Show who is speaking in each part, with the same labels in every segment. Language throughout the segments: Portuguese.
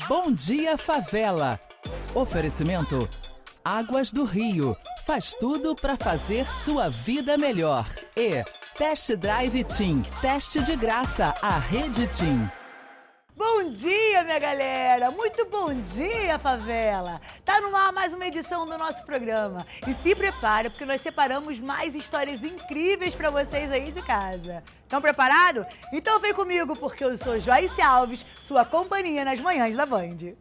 Speaker 1: Bom Dia Favela. Oferecimento Águas do Rio. Faz tudo para fazer sua vida melhor. E Test Drive Team. Teste de graça. A Rede Team.
Speaker 2: Bom dia, minha galera! Muito bom dia, favela! Tá no ar mais uma edição do nosso programa. E se prepara, porque nós separamos mais histórias incríveis pra vocês aí de casa. Estão preparados? Então vem comigo, porque eu sou Joyce Alves, sua companhia nas manhãs da Band.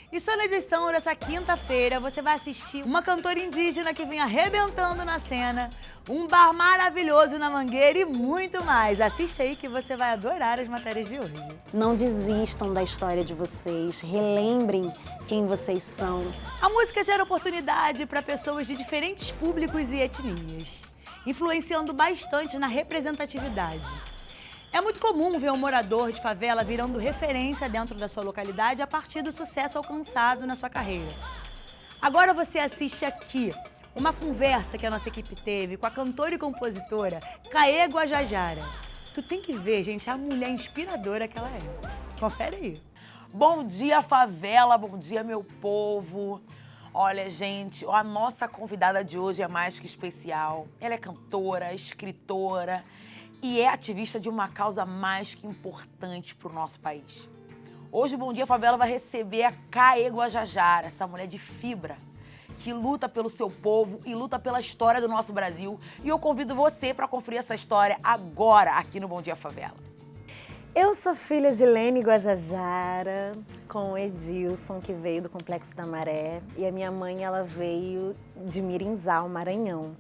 Speaker 2: E só na edição dessa quinta-feira você vai assistir uma cantora indígena que vem arrebentando na cena, um bar maravilhoso na Mangueira e muito mais. Assiste aí que você vai adorar as matérias de hoje.
Speaker 3: Não desistam da história de vocês, relembrem quem vocês são.
Speaker 2: A música gera oportunidade para pessoas de diferentes públicos e etnias, influenciando bastante na representatividade. É muito comum ver um morador de favela virando referência dentro da sua localidade a partir do sucesso alcançado na sua carreira. Agora você assiste aqui uma conversa que a nossa equipe teve com a cantora e compositora Caê Guajajara. Tu tem que ver, gente, a mulher inspiradora que ela é. Confere aí.
Speaker 4: Bom dia, favela, bom dia, meu povo. Olha, gente, a nossa convidada de hoje é mais que especial. Ela é cantora, escritora e é ativista de uma causa mais que importante para o nosso país. Hoje o Bom Dia Favela vai receber a Caê Guajajara, essa mulher de fibra, que luta pelo seu povo e luta pela história do nosso Brasil. E eu convido você para conferir essa história agora, aqui no Bom Dia Favela.
Speaker 3: Eu sou filha de Lene Guajajara, com o Edilson, que veio do Complexo da Maré, e a minha mãe, ela veio de Mirinzal, Maranhão.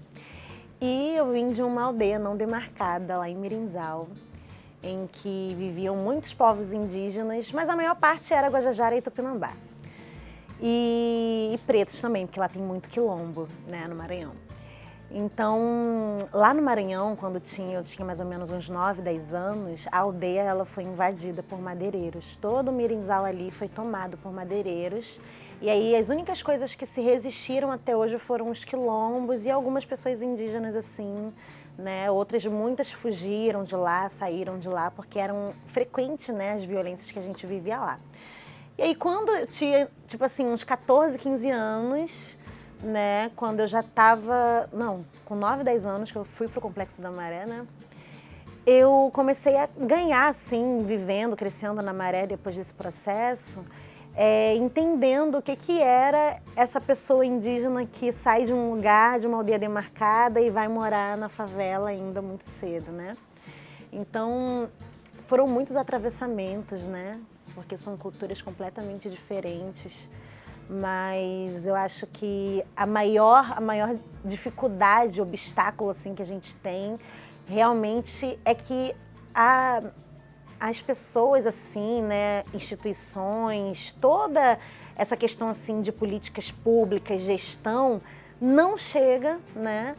Speaker 3: E eu vim de uma aldeia não demarcada, lá em Mirinzal, em que viviam muitos povos indígenas, mas a maior parte era Guajajara e Tupinambá. E pretos também, porque lá tem muito quilombo, né, no Maranhão. Então, lá no Maranhão, quando eu tinha mais ou menos uns 9, 10 anos, a aldeia ela foi invadida por madeireiros. Todo o Mirinzal ali foi tomado por madeireiros. E aí as únicas coisas que se resistiram até hoje foram os quilombos e algumas pessoas indígenas assim, né? Outras, muitas fugiram de lá, saíram de lá, porque eram frequentes, né, as violências que a gente vivia lá. E aí quando eu tinha, tipo assim, uns 14, 15 anos, né, quando eu já estava, com 9, 10 anos que eu fui pro Complexo da Maré, né, eu comecei a ganhar, assim, vivendo, crescendo na Maré depois desse processo, entendendo o que era essa pessoa indígena que sai de um lugar, de uma aldeia demarcada e vai morar na favela ainda muito cedo, né? Então, foram muitos atravessamentos, né? Porque são culturas completamente diferentes, mas eu acho que a maior dificuldade, obstáculo assim que a gente tem, realmente é que as pessoas assim, né, instituições, toda essa questão assim de políticas públicas, gestão, não chega, né,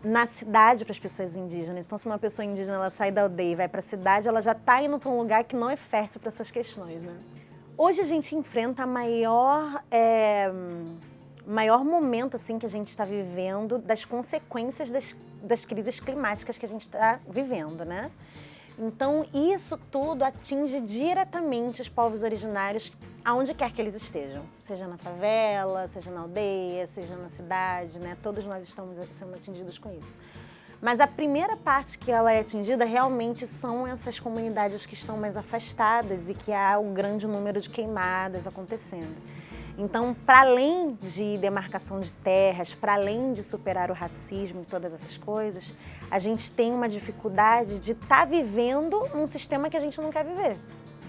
Speaker 3: na cidade para as pessoas indígenas. Então, se uma pessoa indígena ela sai da aldeia e vai para a cidade, ela já está indo para um lugar que não é fértil para essas questões, né? Hoje a gente enfrenta maior momento assim que a gente está vivendo das consequências das crises climáticas que a gente está vivendo, né? Então, isso tudo atinge diretamente os povos originários, aonde quer que eles estejam. Seja na favela, seja na aldeia, seja na cidade, né? Todos nós estamos sendo atingidos com isso. Mas a primeira parte que ela é atingida realmente são essas comunidades que estão mais afastadas e que há um grande número de queimadas acontecendo. Então, para além de demarcação de terras, para além de superar o racismo e todas essas coisas, a gente tem uma dificuldade de estar vivendo um sistema que a gente não quer viver,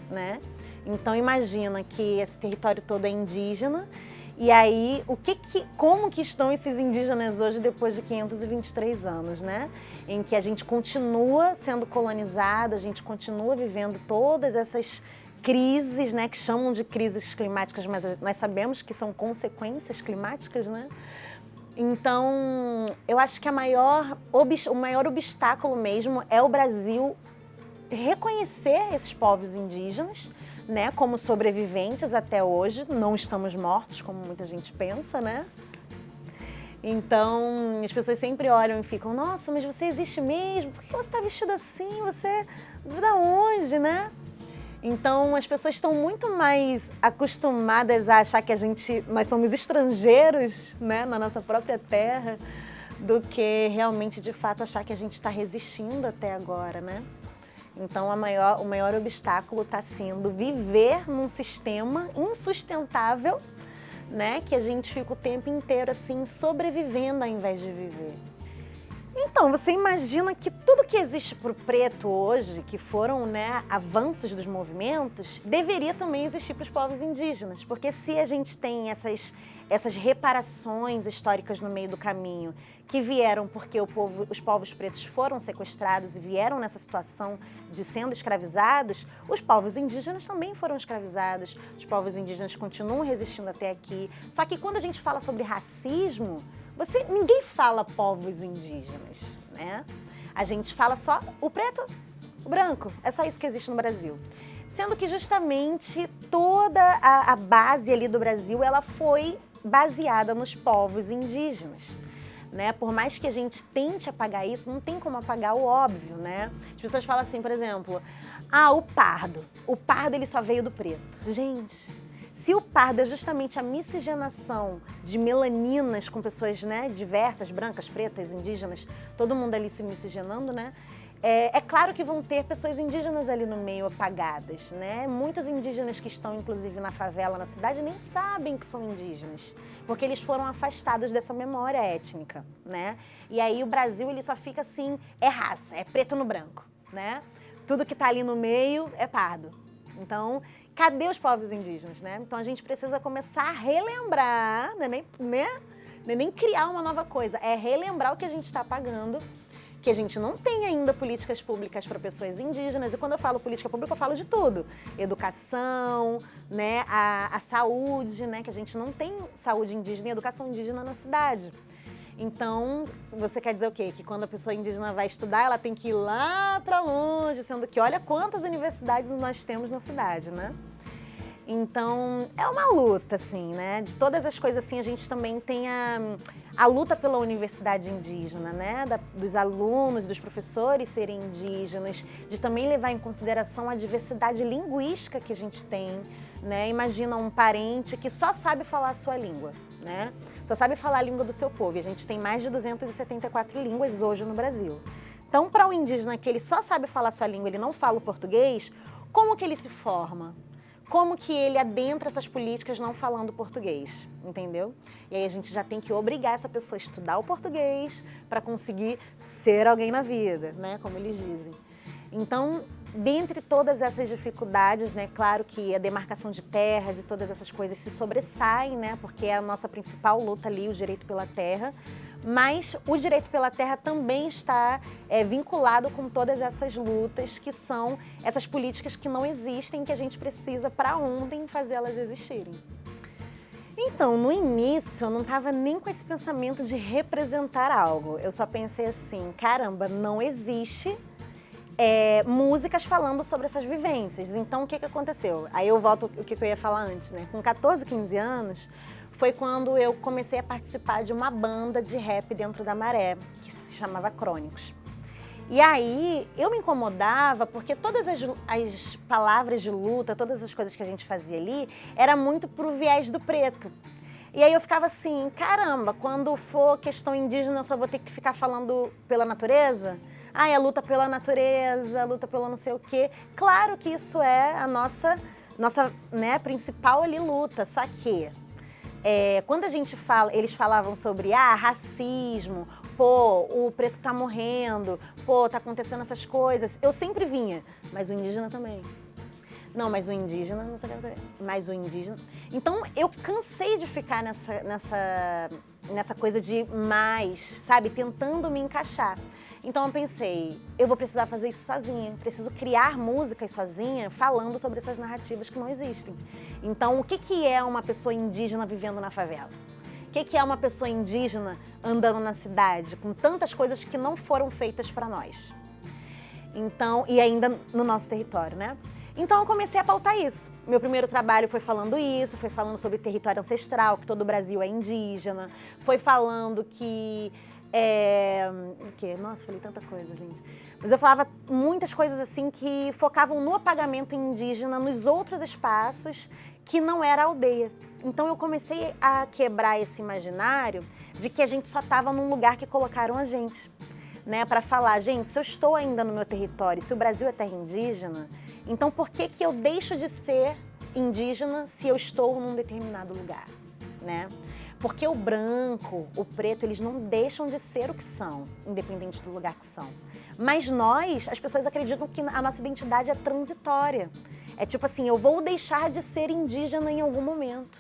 Speaker 3: né? Então, imagina que esse território todo é indígena e aí como que estão esses indígenas hoje depois de 523 anos, né? Em que a gente continua sendo colonizado, a gente continua vivendo todas essas crises, né, que chamam de crises climáticas, mas nós sabemos que são consequências climáticas, né? Então, eu acho que o maior obstáculo mesmo é o Brasil reconhecer esses povos indígenas, né, como sobreviventes até hoje, não estamos mortos, como muita gente pensa, né? Então, as pessoas sempre olham e ficam, nossa, mas você existe mesmo? Por que você está vestido assim? Você da onde, né? Então, as pessoas estão muito mais acostumadas a achar que nós somos estrangeiros, né, na nossa própria terra, do que realmente, de fato, achar que a gente está resistindo até agora, né? Então, o maior obstáculo está sendo viver num sistema insustentável, né, que a gente fica o tempo inteiro assim sobrevivendo ao invés de viver. Então, você imagina que tudo que existe para o preto hoje, que foram, né, avanços dos movimentos, deveria também existir para os povos indígenas, porque se a gente tem essas reparações históricas no meio do caminho, que vieram porque os povos pretos foram sequestrados e vieram nessa situação de sendo escravizados, os povos indígenas também foram escravizados, os povos indígenas continuam resistindo até aqui. Só que quando a gente fala sobre racismo, ninguém fala povos indígenas, né? A gente fala só o preto, o branco, é só isso que existe no Brasil. Sendo que justamente toda a base ali do Brasil, ela foi baseada nos povos indígenas, né? Por mais que a gente tente apagar isso, não tem como apagar o óbvio, né? As pessoas falam assim, por exemplo, o pardo ele só veio do preto. Gente, se o pardo é justamente a miscigenação de melaninas com pessoas, né, diversas, brancas, pretas, indígenas, todo mundo ali se miscigenando, né? É claro que vão ter pessoas indígenas ali no meio apagadas, né? Muitos indígenas que estão, inclusive, na favela, na cidade, nem sabem que são indígenas, porque eles foram afastados dessa memória étnica, né? E aí o Brasil, ele só fica assim, é raça, é preto no branco, né? Tudo que tá ali no meio é pardo. Então, cadê os povos indígenas, né? Então a gente precisa começar a relembrar, não é nem criar uma nova coisa, é relembrar o que a gente está apagando, que a gente não tem ainda políticas públicas para pessoas indígenas. E quando eu falo política pública, eu falo de tudo. Educação, né, a saúde, né, que a gente não tem saúde indígena e educação indígena na cidade. Então, você quer dizer o quê? Que quando a pessoa indígena vai estudar, ela tem que ir lá para longe, sendo que olha quantas universidades nós temos na cidade, né? Então, é uma luta, assim, né? De todas as coisas, assim, a gente também tem a luta pela universidade indígena, né? Dos alunos, dos professores serem indígenas, de também levar em consideração a diversidade linguística que a gente tem, né? Imagina um parente que só sabe falar a sua língua, né? Só sabe falar a língua do seu povo. E a gente tem mais de 274 línguas hoje no Brasil. Então, para o indígena que ele só sabe falar a sua língua, ele não fala o português, como que ele se forma? Como que ele adentra essas políticas não falando português, entendeu? E aí a gente já tem que obrigar essa pessoa a estudar o português para conseguir ser alguém na vida, né? Como eles dizem. Então, dentre todas essas dificuldades, né? Claro que a demarcação de terras e todas essas coisas se sobressaem, né? Porque é a nossa principal luta ali, o direito pela terra. Mas o direito pela terra também está vinculado com todas essas lutas, que são essas políticas que não existem, que a gente precisa para ontem fazê-las existirem. Então, no início, eu não estava nem com esse pensamento de representar algo. Eu só pensei assim, caramba, não existe músicas falando sobre essas vivências. Então, o que aconteceu? Aí eu volto ao que eu ia falar antes, né? Com 14, 15 anos, foi quando eu comecei a participar de uma banda de rap dentro da Maré, que se chamava Crônicos. E aí, eu me incomodava porque todas as palavras de luta, todas as coisas que a gente fazia ali, era muito pro viés do preto. E aí eu ficava assim, caramba, quando for questão indígena, eu só vou ter que ficar falando pela natureza? É luta pela natureza, luta pelo não sei o quê. Claro que isso é a nossa né, principal ali luta, só que quando a gente fala, eles falavam sobre racismo, o preto tá morrendo, tá acontecendo essas coisas, eu sempre vinha, mas o indígena também. Não, mas o indígena, não sei o que dizer, mas o indígena... Então, eu cansei de ficar nessa coisa de mais, sabe, tentando me encaixar. Então eu pensei, eu vou precisar fazer isso sozinha, preciso criar músicas sozinha falando sobre essas narrativas que não existem. Então o que é uma pessoa indígena vivendo na favela? O que é uma pessoa indígena andando na cidade com tantas coisas que não foram feitas para nós? Então, e ainda no nosso território, né? Então eu comecei a pautar isso. Meu primeiro trabalho foi falando isso, foi falando sobre território ancestral, que todo o Brasil é indígena, foi falando que... Nossa, falei tanta coisa, gente. Mas eu falava muitas coisas assim que focavam no apagamento indígena, nos outros espaços que não era a aldeia. Então eu comecei a quebrar esse imaginário de que a gente só estava num lugar que colocaram a gente, né? Para falar, gente, se eu estou ainda no meu território, se o Brasil é terra indígena, então por que eu deixo de ser indígena se eu estou num determinado lugar, né? Porque o branco, o preto, eles não deixam de ser o que são, independente do lugar que são. Mas nós, as pessoas acreditam que a nossa identidade é transitória. É tipo assim, eu vou deixar de ser indígena em algum momento.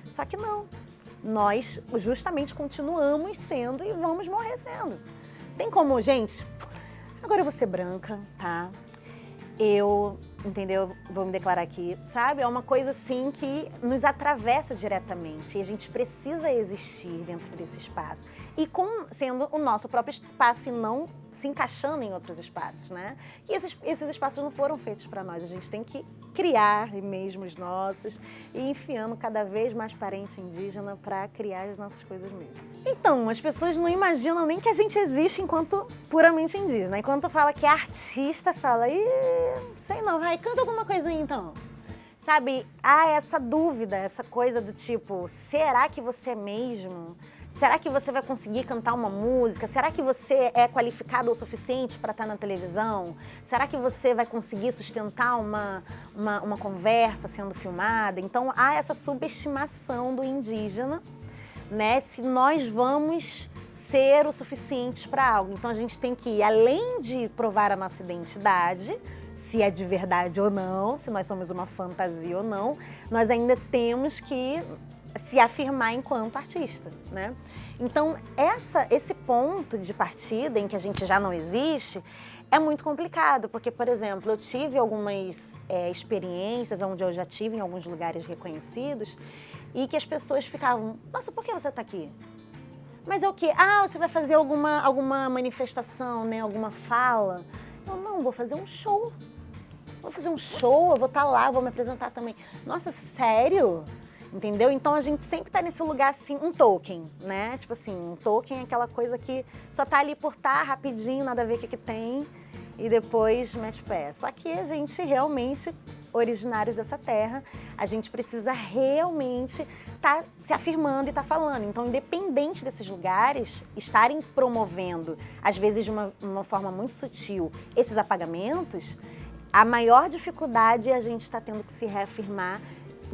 Speaker 3: Só que não. Nós justamente continuamos sendo e vamos morrer sendo. Tem como, gente, agora eu vou ser branca, tá? Entendeu? Vou me declarar aqui, sabe? É uma coisa assim que nos atravessa diretamente e a gente precisa existir dentro desse espaço. E sendo o nosso próprio espaço e não se encaixando em outros espaços, né? E esses espaços não foram feitos para nós, a gente tem que criar mesmo os nossos e enfiando cada vez mais parente indígena para criar as nossas coisas mesmo. Então, as pessoas não imaginam nem que a gente existe enquanto puramente indígena. Enquanto fala que é artista, fala, sei não, vai, canta alguma coisinha então. Sabe, há essa dúvida, essa coisa do tipo, será que você é mesmo? Será que você vai conseguir cantar uma música? Será que você é qualificado o suficiente para estar na televisão? Será que você vai conseguir sustentar uma conversa sendo filmada? Então, há essa subestimação do indígena, né? Se nós vamos ser o suficiente para algo. Então, a gente tem que, além de provar a nossa identidade, se é de verdade ou não, se nós somos uma fantasia ou não, nós ainda temos que se afirmar enquanto artista, né? Então, esse ponto de partida em que a gente já não existe é muito complicado, porque, por exemplo, eu tive algumas experiências onde eu já tive em alguns lugares reconhecidos e que as pessoas ficavam, nossa, por que você está aqui? Mas é o quê? Ah, você vai fazer alguma manifestação, né? Alguma fala? Eu não, vou fazer um show. Vou fazer um show, eu vou estar lá, vou me apresentar também. Nossa, sério? Entendeu? Então a gente sempre tá nesse lugar assim, um token, né? Tipo assim, um token é aquela coisa que só tá ali por tá, rapidinho, nada a ver o que tem, e depois mete o pé. Só que a gente realmente, originários dessa terra, a gente precisa realmente tá se afirmando e tá falando. Então, independente desses lugares estarem promovendo, às vezes de uma forma muito sutil, esses apagamentos, a maior dificuldade é a gente estar tendo que se reafirmar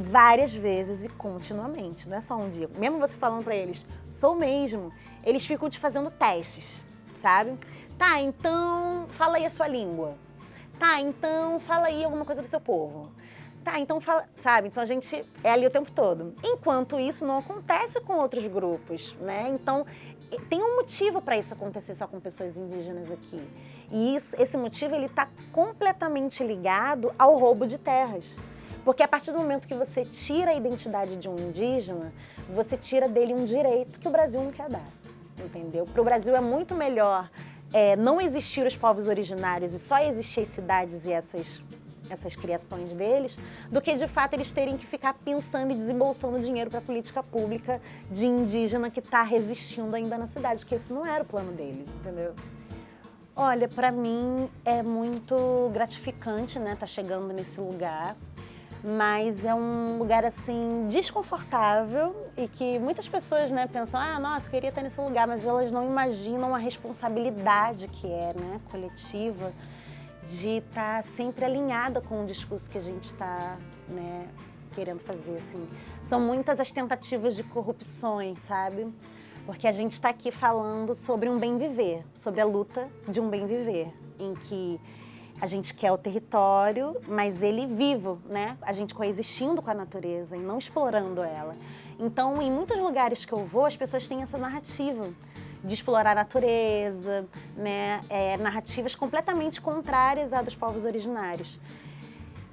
Speaker 3: várias vezes e continuamente, não é só um dia. Mesmo você falando pra eles, sou mesmo, eles ficam te fazendo testes, sabe? Tá, então fala aí a sua língua. Tá, então fala aí alguma coisa do seu povo. Tá, então fala, sabe? Então a gente é ali o tempo todo. Enquanto isso não acontece com outros grupos, né? Então tem um motivo para isso acontecer só com pessoas indígenas aqui. E esse motivo ele tá completamente ligado ao roubo de terras. Porque a partir do momento que você tira a identidade de um indígena, você tira dele um direito que o Brasil não quer dar, entendeu? Para o Brasil é muito melhor não existir os povos originários e só existir as cidades e essas criações deles, do que de fato eles terem que ficar pensando e desembolsando dinheiro para a política pública de indígena que está resistindo ainda na cidade, que esse não era o plano deles, entendeu? Olha, para mim é muito gratificante, né, tá chegando nesse lugar. Mas é um lugar, assim, desconfortável e que muitas pessoas, né, pensam, nossa, eu queria estar nesse lugar, mas elas não imaginam a responsabilidade que é, né, coletiva, de estar sempre alinhada com o discurso que a gente está, né, querendo fazer, assim. São muitas as tentativas de corrupções, sabe? Porque a gente está aqui falando sobre um bem viver, sobre a luta de um bem viver, em que a gente quer o território, mas ele vivo, né? A gente coexistindo com a natureza e não explorando ela. Então, em muitos lugares que eu vou, as pessoas têm essa narrativa de explorar a natureza, né? Narrativas completamente contrárias à dos povos originários.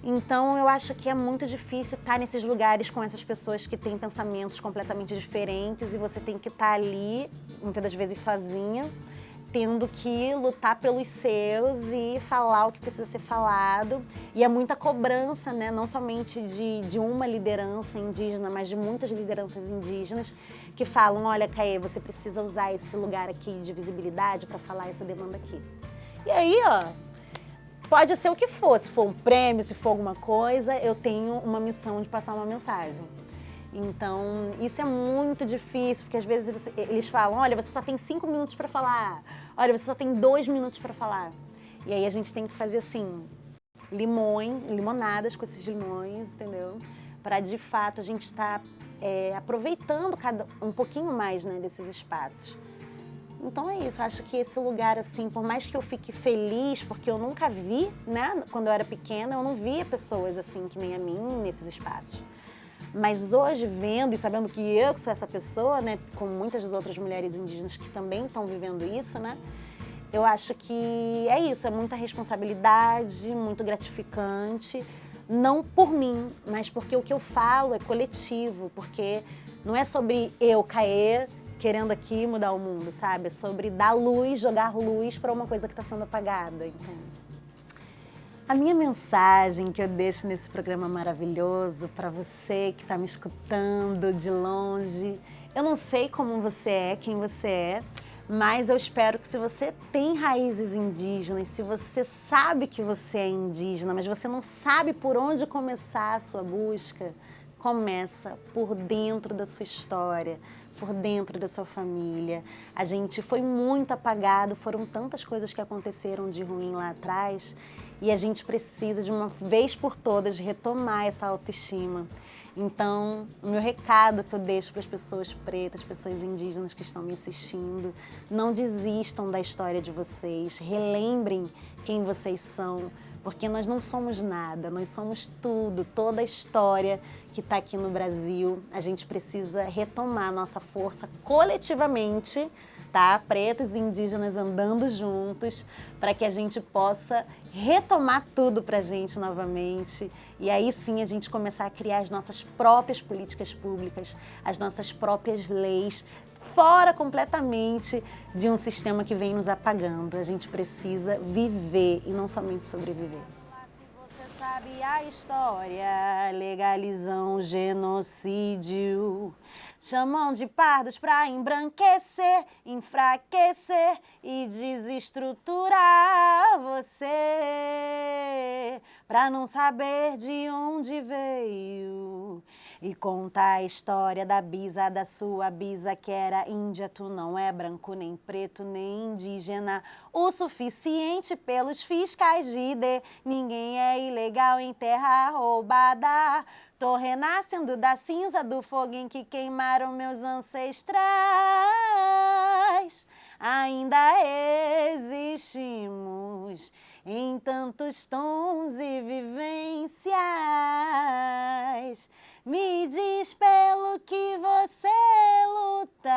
Speaker 3: Então, eu acho que é muito difícil estar nesses lugares com essas pessoas que têm pensamentos completamente diferentes e você tem que estar ali, muitas das vezes sozinha, tendo que lutar pelos seus e falar o que precisa ser falado. E é muita cobrança, né? Não somente de uma liderança indígena, mas de muitas lideranças indígenas que falam, olha, Caê, você precisa usar esse lugar aqui de visibilidade para falar essa demanda aqui. E aí, ó, pode ser o que for, se for um prêmio, se for alguma coisa, eu tenho uma missão de passar uma mensagem. Então, isso é muito difícil, porque às vezes eles falam, olha, você só tem 5 minutos para falar, olha, você só tem 2 minutos para falar. E aí a gente tem que fazer assim, limonadas com esses limões, entendeu? Para de fato a gente estar aproveitando um pouquinho mais, né, desses espaços. Então é isso, eu acho que esse lugar, assim, por mais que eu fique feliz, porque eu nunca vi, né, quando eu era pequena, eu não via pessoas assim que nem a mim nesses espaços. Mas hoje, vendo e sabendo que eu sou essa pessoa, né, como muitas das outras mulheres indígenas que também estão vivendo isso, né, eu acho que é isso, é muita responsabilidade, muito gratificante, não por mim, mas porque o que eu falo é coletivo, porque não é sobre eu, Caê, querendo aqui mudar o mundo, sabe? É sobre dar luz, jogar luz para uma coisa que está sendo apagada, entende? A minha mensagem que eu deixo nesse programa maravilhoso para você que está me escutando de longe, eu não sei como você é, quem você é, mas eu espero que se você tem raízes indígenas, se você sabe que você é indígena, mas você não sabe por onde começar a sua busca, começa por dentro da sua história, por dentro da sua família. A gente foi muito apagado, foram tantas coisas que aconteceram de ruim lá atrás e a gente precisa de uma vez por todas retomar essa autoestima. Então, o meu recado que eu deixo para as pessoas pretas, pessoas indígenas que estão me assistindo, não desistam da história de vocês, relembrem quem vocês são, porque nós não somos nada, nós somos tudo, toda a história que está aqui no Brasil. A gente precisa retomar nossa força coletivamente, tá? Pretos e indígenas andando juntos, para que a gente possa retomar tudo para a gente novamente. E aí sim a gente começar a criar as nossas próprias políticas públicas, as nossas próprias leis, fora completamente de um sistema que vem nos apagando. A gente precisa viver e não somente sobreviver. Se você sabe a história, legalizam o genocídio. Chamam de pardos para embranquecer, enfraquecer e desestruturar você, para não saber de onde veio. E contar a história da bisa, da sua bisa que era índia. Tu não é branco, nem preto, nem indígena o suficiente pelos fiscais de ID. Ninguém é ilegal em terra roubada. Tô renascendo da cinza do fogo em que queimaram meus ancestrais. Ainda existimos em tantos tons e vivências. Me diz pelo que você luta.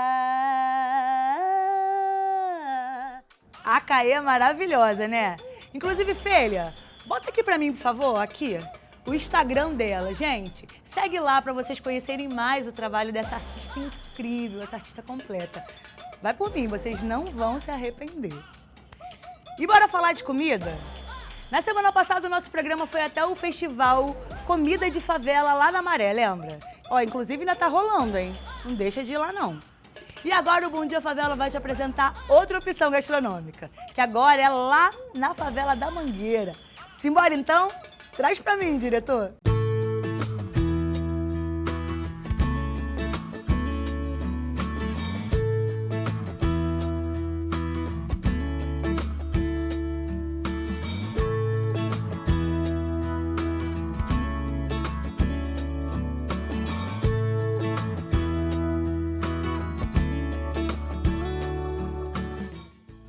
Speaker 2: A Caê é maravilhosa, né? Inclusive, Fêlia, bota aqui pra mim, por favor, aqui, o Instagram dela. Gente, segue lá pra vocês conhecerem mais o trabalho dessa artista incrível, essa artista completa. Vai por mim, vocês não vão se arrepender. E bora falar de comida? Na semana passada, o nosso programa foi até o festival Comida de Favela lá na Maré, lembra? Ó, inclusive ainda tá rolando, hein? Não deixa de ir lá, não. E agora o Bom Dia Favela vai te apresentar outra opção gastronômica, que agora é lá na favela da Mangueira. Simbora então? Traz pra mim, diretor.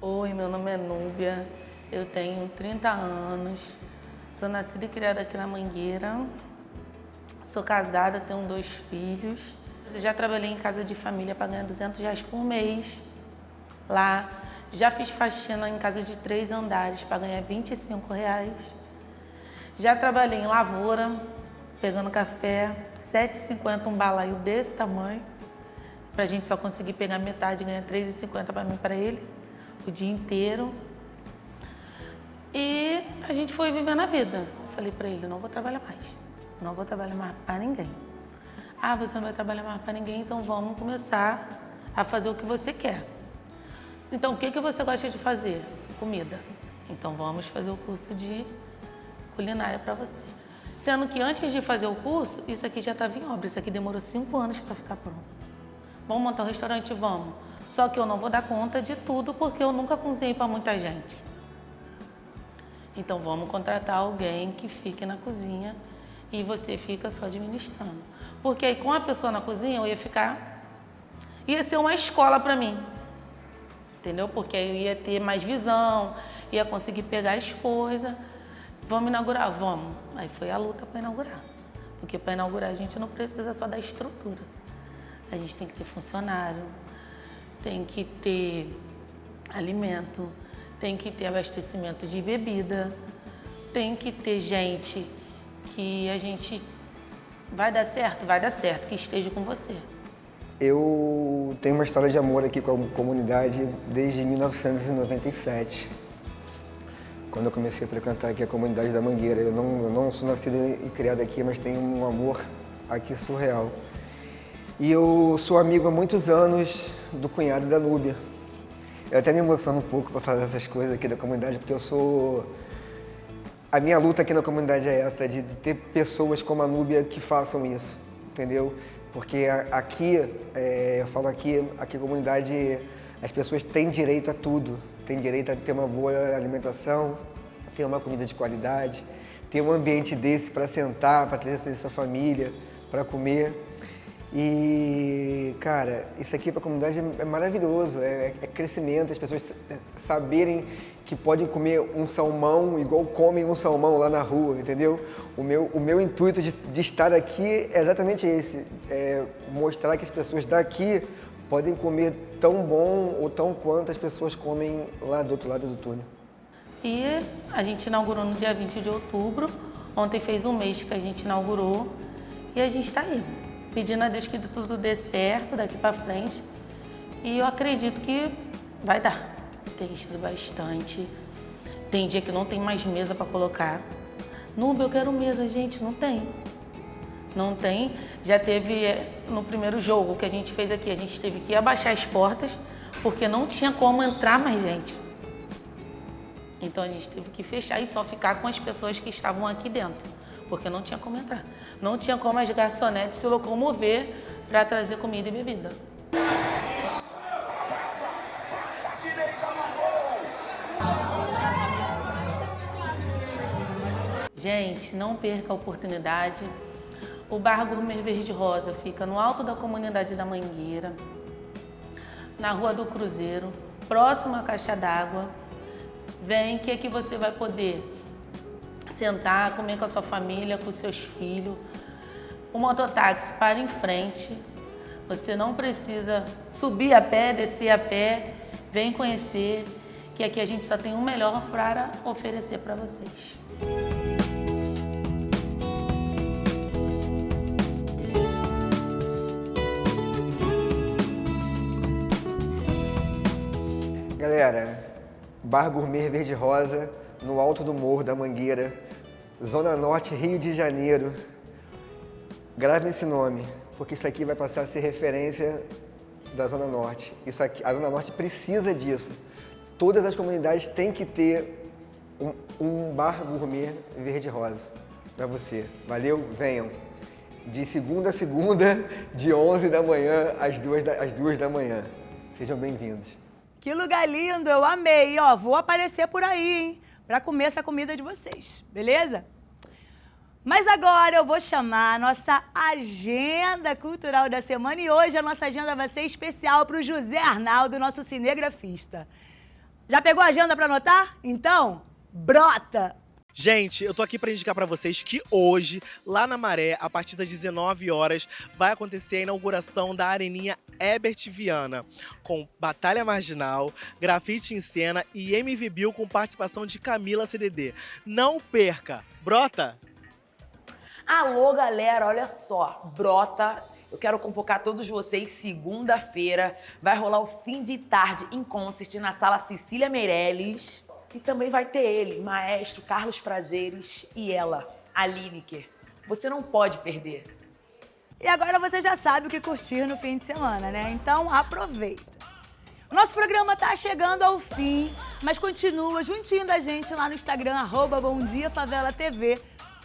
Speaker 5: Oi, meu nome é Núbia, eu tenho 30 anos, sou nascida e criada aqui na Mangueira, sou casada, tenho 2 filhos. Eu já trabalhei em casa de família para ganhar R$200 por mês lá. Já fiz faxina em casa de 3 andares para ganhar R$25. Já trabalhei em lavoura, pegando café, R$7,50 um balaio desse tamanho, para a gente só conseguir pegar metade e ganhar R$3,50 para mim e para ele. o dia inteiro. E a gente foi vivendo a vida. Falei pra ele, não vou trabalhar mais. Não vou trabalhar mais para ninguém. Ah, você não vai trabalhar mais para ninguém, então vamos começar a fazer o que você quer. Então, o que você gosta de fazer? Comida. Então, vamos fazer o curso de culinária para você. Sendo que antes de fazer o curso, isso aqui já estava em obra. Isso aqui demorou 5 anos para ficar pronto. Vamos montar um restaurante? Vamos. Só que eu não vou dar conta de tudo, porque eu nunca cozinhei para muita gente. Então, vamos contratar alguém que fique na cozinha e você fica só administrando. Porque aí, com a pessoa na cozinha, eu ia ser uma escola para mim. Entendeu? Porque aí eu ia ter mais visão, ia conseguir pegar as coisas. Vamos inaugurar? Vamos. Aí foi a luta para inaugurar. Porque para inaugurar a gente não precisa só da estrutura. A gente tem que ter funcionário, tem que ter alimento, tem que ter abastecimento de bebida, tem que ter gente que a gente vai dar certo, que esteja com você.
Speaker 6: Eu tenho uma história de amor aqui com a comunidade desde 1997, quando eu comecei a frequentar aqui a comunidade da Mangueira. Eu não sou nascido e criado aqui, mas tenho um amor aqui surreal. E eu sou amigo há muitos anos do cunhado da Núbia. Eu até me emociono um pouco para falar essas coisas aqui da comunidade, porque a minha luta aqui na comunidade é essa, de ter pessoas como a Núbia que façam isso, entendeu? Porque aqui, eu falo aqui a comunidade, as pessoas têm direito a tudo. Têm direito a ter uma boa alimentação, ter uma comida de qualidade, ter um ambiente desse para sentar, para trazer sua família, para comer. E, cara, isso aqui para a comunidade é maravilhoso, é crescimento, as pessoas saberem que podem comer um salmão igual comem um salmão lá na rua, entendeu? O meu intuito de estar aqui é exatamente esse, é mostrar que as pessoas daqui podem comer tão bom ou tão quanto as pessoas comem lá do outro lado do túnel.
Speaker 5: E a gente inaugurou no dia 20 de outubro, ontem fez um mês que a gente inaugurou e a gente está aí, pedindo a Deus que tudo dê certo daqui para frente e eu acredito que vai dar. Tem enchido bastante, tem dia que não tem mais mesa para colocar. Núbia, eu quero mesa, gente, não tem. Não tem, já teve no primeiro jogo que a gente fez aqui, a gente teve que abaixar as portas porque não tinha como entrar mais gente. Então a gente teve que fechar e só ficar com as pessoas que estavam aqui dentro, porque não tinha como entrar. Não tinha como as garçonetes se locomover para trazer comida e bebida. Gente, não perca a oportunidade. O Bar Gourmet Verde Rosa fica no alto da comunidade da Mangueira, na Rua do Cruzeiro, próximo à caixa d'água. Vem que aqui você vai poder sentar, comer com a sua família, com os seus filhos. O mototáxi para em frente. Você não precisa subir a pé, descer a pé. Vem conhecer, que aqui a gente só tem o melhor para oferecer para vocês.
Speaker 6: Galera, Bar Gourmet Verde Rosa, no alto do Morro da Mangueira, Zona Norte, Rio de Janeiro. Gravem esse nome, porque isso aqui vai passar a ser referência da Zona Norte. Isso aqui, a Zona Norte precisa disso. Todas as comunidades têm que ter um Bar Gourmet Verde Rosa para você. Valeu? Venham. De segunda a segunda, de 11 da manhã às 2 da manhã. Sejam bem-vindos.
Speaker 2: Que lugar lindo, eu amei. Ó, vou aparecer por aí, hein, para comer essa comida de vocês, beleza? Mas agora eu vou chamar a nossa agenda cultural da semana e hoje a nossa agenda vai ser especial para o José Arnaldo, nosso cinegrafista. Já pegou a agenda para anotar? Então, brota!
Speaker 7: Gente, eu tô aqui para indicar para vocês que hoje, lá na Maré, a partir das 19 horas, vai acontecer a inauguração da Areninha Herbert Viana, com Batalha Marginal, Grafite em Cena e MV Bill com participação de Camila CDD. Não perca! Brota!
Speaker 4: Alô, galera, olha só, brota Eu quero convocar todos vocês segunda-feira. Vai rolar o fim de tarde em concert na sala Cecília Meirelles. E também vai ter ele, maestro Carlos Prazeres, e ela, a Lineker. Você não pode perder.
Speaker 2: E agora você já sabe o que curtir no fim de semana, né? Então aproveita. O nosso programa tá chegando ao fim, mas continua juntinho da gente lá no Instagram, @BomDiaFavelaTV,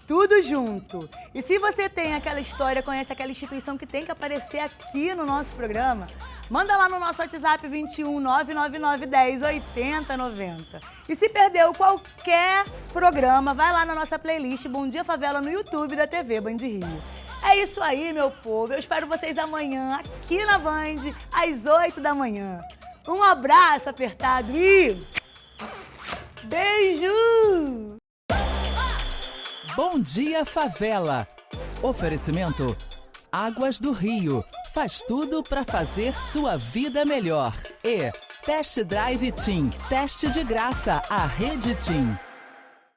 Speaker 2: tudo junto. E se você tem aquela história, conhece aquela instituição que tem que aparecer aqui no nosso programa, manda lá no nosso WhatsApp 21 999 10 80 90. E se perdeu qualquer programa, vai lá na nossa playlist Bom Dia Favela no YouTube da TV Band Rio. É isso aí, meu povo. Eu espero vocês amanhã aqui na Band, às 8 da manhã. Um abraço apertado e beijo!
Speaker 1: Bom Dia Favela. Oferecimento Águas do Rio. Faz tudo para fazer sua vida melhor. E Test Drive Team. Teste de graça. A Rede Team.